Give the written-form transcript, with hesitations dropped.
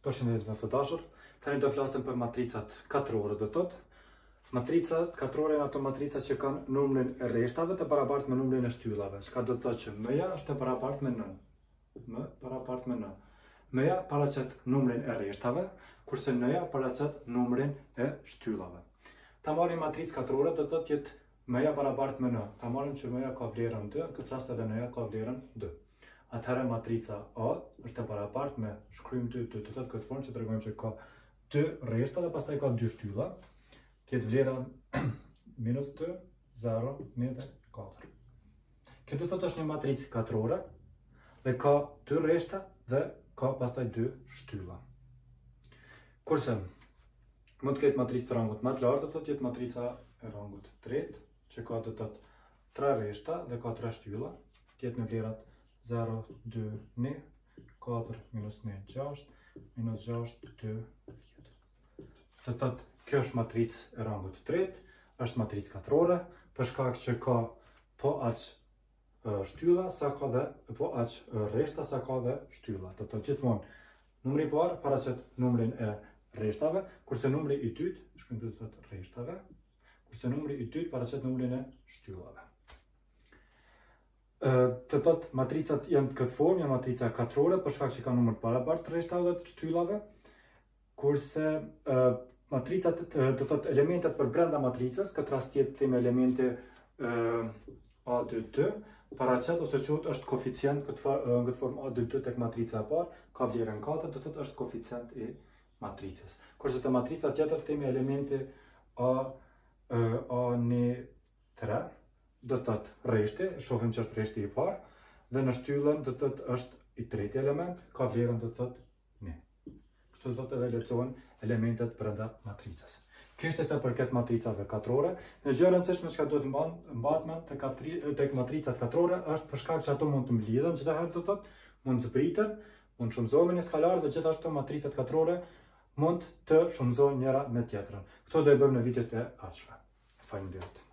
Përshëndetje të dashur. Tani do flasim për matricat katrore, do thot. Matricat katrore janë ato matrica që kanë numrin e rreshtave të barabartë me numrin e shtyllave. Çka do të thotë që m-ja është e barabartë me n. M barabartë me n. M-ja paraqet numrin e rreshtave, kurse n-ja paraqet numrin e shtyllave. Ta marrim matricë katrore, do të thotë jetë m-ja barabartë me n. Ta marrim që m-ja ka vlerën 2, në këtë rast edhe n-ja ka vlerën 2. Atëherë matrica A është e barabartë me shkrymë 2, do të thotë këtë formë që tregojmë që ka 2 rreshta dhe pastaj ka 2 shtylla. Këtë vlera minus 2, 0, 1, 4. Këtë do të thotë është një matricë katrore dhe ka 2 rreshta dhe ka pastaj 2 shtylla. Kurse mund të ketë matricë të rangut më të lartë, do të thotë jetë matrica e rangut 3, që ka do të thotë 3 rreshta dhe ka 3 shtylla, jetë me vlerat 0, 2, 1, 4, minus 1, 6, minus 6, 2, 10. Të thotë, kjo është matricë e rangut 3, është matricë katrore, për shkak që ka po aq shtylla, sa ka dhe po aq rreshta, sa ka dhe shtylla. Të thotë gjithmonë, numri i parë paraqet numrin e rreshtave, kurse numri i dytë, shkruajmë do të thotë rreshtave, kurse numri i dytë paraqet numrin e shtyllave. Të thotë matricat janë këtë formë, janë matrica katrore për shkak që ka numër të barabartë të rreshtave dhe të shtyllave, kurse matricat, të thotë elementet për brenda matricës, këtë rast jetë me elemente A2T, paraqet ose quhet është koeficient këtë formë A2T tek matrica e parë, ka vlerën 4, do thotë është koeficient i matricës. Kurse te matrica tjetër kemi elemente A1-3, do të thotë rreshti, shohim që është rreshti i parë, dhe në shtyllën do të thotë është i treti element, ka vlerën do të thotë 1. Kështu do të thotë edhe lehtësohen elementet brenda matricës. Kjo është sa përket matricave katrore. Në gjë e rëndësishme që duhet mbahet mend tek matricat katrore është për shkak që ato mund të mblidhen, çfarë do të thotë, mund të zbriten, mund të shumëzohen në skalar dhe gjithashtu matricat katrore mund të shumëzohen njëra me tjetrën. Këto do e bëjmë në videot e ardhshme. Faleminderit.